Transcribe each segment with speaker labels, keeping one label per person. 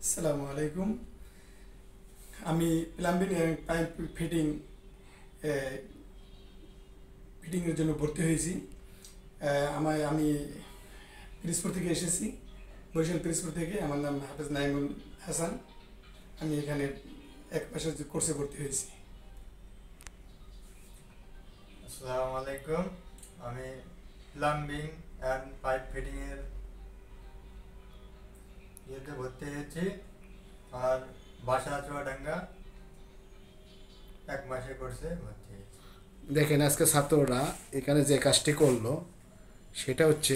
Speaker 1: আসসালামু আলাইকুম। আমি প্লাম্বিং এর পাইপ ফিটিংয়ের জন্য ভর্তি হয়েছি। আমি পিরিজপুর থেকে এসেছি, বরিশাল পিরিজপুর থেকে। আমার নাম হাফেজ নাইমুল হাসান। আমি এখানে এক মাসের কোর্সে ভর্তি হয়েছি।
Speaker 2: আসসালামু আলাইকুম। আমি প্লাম্বিং অ্যান্ড পাইপ ফিটিং এর ইয়েতে ভর্তি হয়েছি। আর বাসা চুয়াডাঙ্গা, 1 মাসের কোর্সে ভর্তি হয়েছি।
Speaker 3: দেখেন আজকে ছাত্ররা এখানে যে কাজটি করলো সেটা হচ্ছে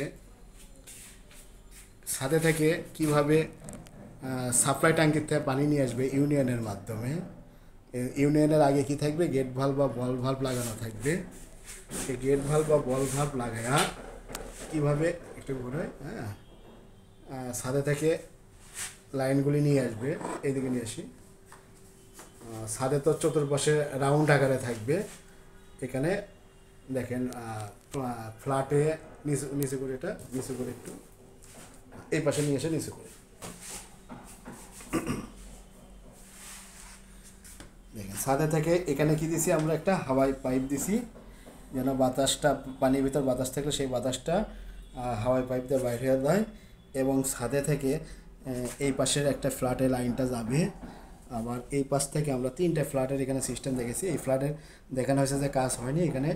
Speaker 3: ছাদে থেকে কিভাবে সাপ্লাই ট্যাঙ্কির থেকে পানি নিয়ে আসবে ইউনিয়নের মাধ্যমে। ইউনিয়নের আগে কি থাকবে, গেট ভাল্ব বা বল ভাল্ব লাগানো থাকবে। সেই গেট ভাল্ব বা বল ভাল্ব লাগায়া কীভাবে একটু ঘুরে ছাদে থেকে লাইনগুলি নিয়ে আসবে। এইদিকে নিয়ে আসি। ছাদে তো চতুর্পাশে রাউন্ড আকারে থাকবে। এখানে দেখেন ফ্ল্যাটে নিচে করে, এটা নিচে করে একটু এই পাশে নিয়ে এসে নিচে করে দেখেন ছাদে থেকে এখানে কি দিছি আমরা, একটা হাওয়াই পাইপ দিছি যেন বাতাসটা, পানির ভিতর বাতাস থাকলে সেই বাতাসটা হাওয়াই পাইপ দিয়ে বাইরে হয়ে যায়। এবং ছাদে থেকে এই পাশের একটা ফ্ল্যাটের লাইনটা যাবে। আবার এই পাশ থেকে আমরা 3টে ফ্ল্যাটের এখানে সিস্টেম দেখেছি। এই ফ্ল্যাটের দেখানো হয়েছে যে কাজ হয়নি, এখানে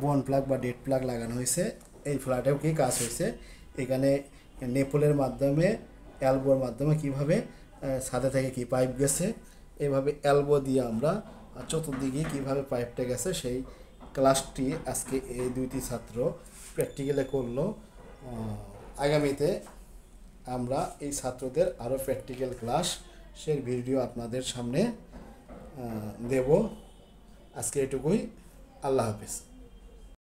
Speaker 3: বন প্লাগ বা ডেড প্লাগ লাগানো হয়েছে। এই ফ্ল্যাটেও কি কাজ হয়েছে, এখানে নেপলের মাধ্যমে, এলবোর মাধ্যমে কিভাবে ছাদে থেকে কি পাইপ গেছে, এভাবে এলবো দিয়ে আমরা চতুর্দিকে কিভাবে পাইপটা গেছে সেই ক্লাসটি আজকে এই 2টি ছাত্র প্র্যাকটিক্যালে করলো। আগামীতে আমরা এই ছাত্রদের আরও প্র্যাকটিক্যাল ক্লাস সেই ভিডিও আপনাদের সামনে দেব। আজকে এটুকুই। আল্লাহ হাফেজ।